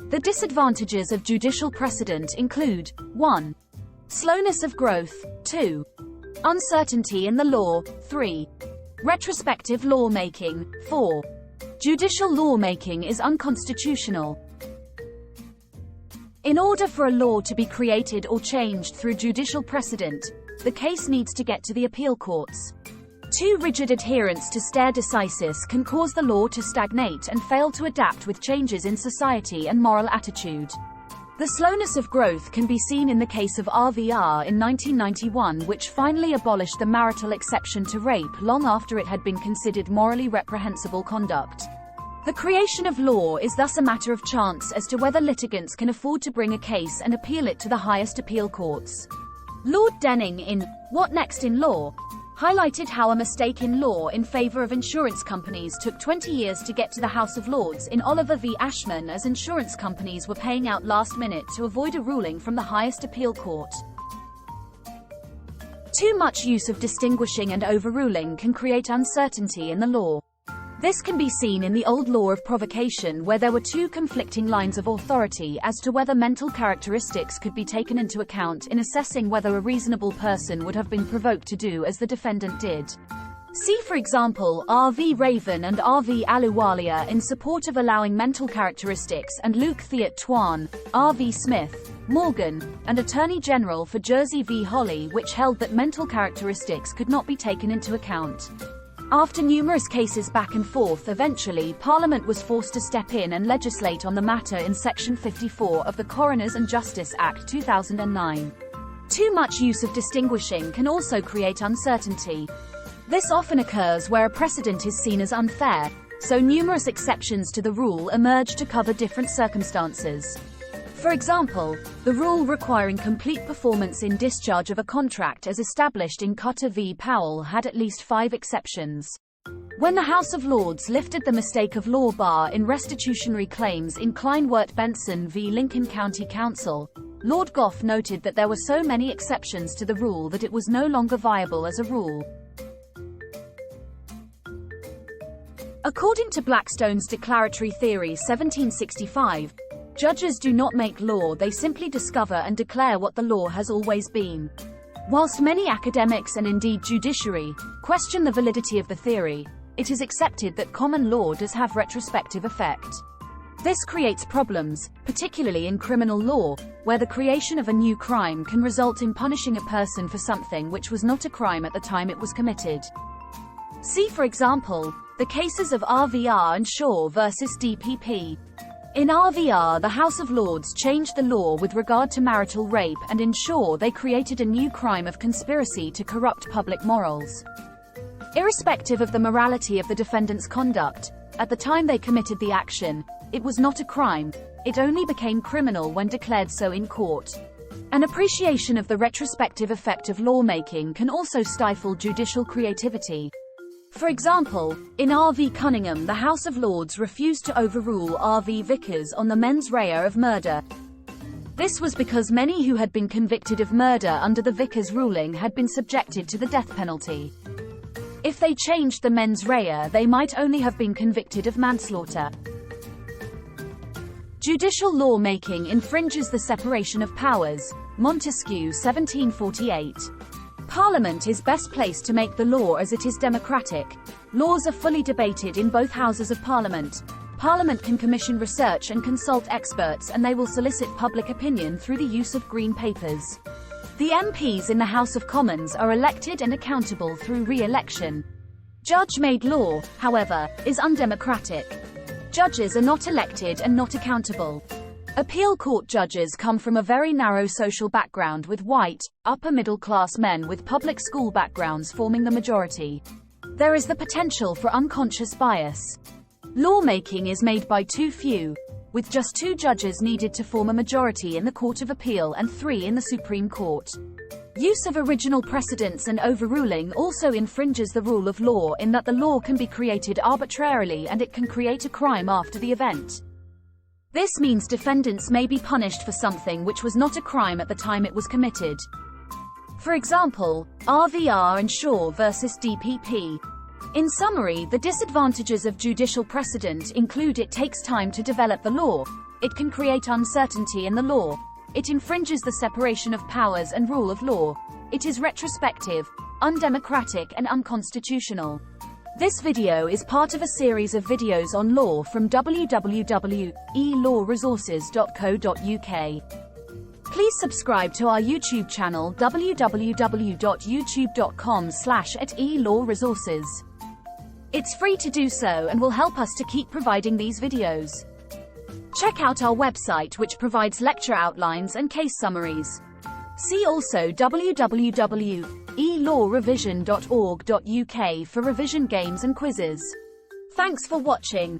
The disadvantages of judicial precedent include 1. Slowness of growth, 2. Uncertainty in the law, 3. Retrospective lawmaking, 4. Judicial lawmaking is unconstitutional. In order for a law to be created or changed through judicial precedent, the case needs to get to the appeal courts. Too rigid adherence to stare decisis can cause the law to stagnate and fail to adapt with changes in society and moral attitude. The slowness of growth can be seen in the case of RVR in 1991, which finally abolished the marital exception to rape long after it had been considered morally reprehensible conduct. The creation of law is thus a matter of chance as to whether litigants can afford to bring a case and appeal it to the highest appeal courts. Lord Denning in What Next in Law highlighted how a mistake in law in favor of insurance companies took 20 years to get to the House of Lords in Oliver v. Ashman, as insurance companies were paying out last minute to avoid a ruling from the highest appeal court. Too much use of distinguishing and overruling can create uncertainty in the law. This can be seen in the old law of provocation, where there were two conflicting lines of authority as to whether mental characteristics could be taken into account in assessing whether a reasonable person would have been provoked to do as the defendant did. See for example R.V. Raven and R.V. Ahluwalia in support of allowing mental characteristics, and Luke Theat Twan, R.V. Smith, Morgan, and Attorney General for Jersey v. Holly, which held that mental characteristics could not be taken into account. After numerous cases back and forth, eventually Parliament was forced to step in and legislate on the matter in Section 54 of the Coroners and Justice Act 2009. Too much use of distinguishing can also create uncertainty. This often occurs where a precedent is seen as unfair, so numerous exceptions to the rule emerge to cover different circumstances. For example, the rule requiring complete performance in discharge of a contract as established in Cotter v. Powell had at least 5 exceptions. When the House of Lords lifted the mistake of law bar in restitutionary claims in Kleinwert Benson v. Lincoln County Council, Lord Gough noted that there were so many exceptions to the rule that it was no longer viable as a rule. According to Blackstone's Declaratory Theory 1765, judges do not make law, they simply discover and declare what the law has always been. Whilst many academics and indeed judiciary question the validity of the theory, it is accepted that common law does have retrospective effect. This creates problems, particularly in criminal law, where the creation of a new crime can result in punishing a person for something which was not a crime at the time it was committed. See for example, the cases of RVR and Shaw versus DPP. In RVR, the House of Lords changed the law with regard to marital rape, and in Shaw they created a new crime of conspiracy to corrupt public morals. Irrespective of the morality of the defendant's conduct, at the time they committed the action, it was not a crime, it only became criminal when declared so in court. An appreciation of the retrospective effect of lawmaking can also stifle judicial creativity. For example, in R.V. Cunningham, the House of Lords refused to overrule R.V. Vickers on the mens rea of murder. This was because many who had been convicted of murder under the Vickers ruling had been subjected to the death penalty. If they changed the mens rea, they might only have been convicted of manslaughter. Judicial lawmaking infringes the separation of powers. Montesquieu 1748. Parliament is best placed to make the law as it is democratic. Laws are fully debated in both houses of Parliament. Parliament can commission research and consult experts, and they will solicit public opinion through the use of green papers. The MPs in the House of Commons are elected and accountable through re-election. Judge-made law, however, is undemocratic. Judges are not elected and not accountable. Appeal court judges come from a very narrow social background, with white, upper-middle-class men with public school backgrounds forming the majority. There is the potential for unconscious bias. Lawmaking is made by too few, with just 2 judges needed to form a majority in the Court of Appeal and 3 in the Supreme Court. Use of original precedents and overruling also infringes the rule of law, in that the law can be created arbitrarily and it can create a crime after the event. This means defendants may be punished for something which was not a crime at the time it was committed. For example, RVR and Shaw versus DPP. In summary, the disadvantages of judicial precedent include: it takes time to develop the law, it can create uncertainty in the law, it infringes the separation of powers and rule of law, it is retrospective, undemocratic and unconstitutional. This video is part of a series of videos on law from www.e-lawresources.co.uk. Please subscribe to our YouTube channel www.youtube.com/@e-lawresources. It's free to do so and will help us to keep providing these videos. Check out our website, which provides lecture outlines and case summaries. See also www.elawrevision.org.uk for revision games and quizzes. Thanks for watching.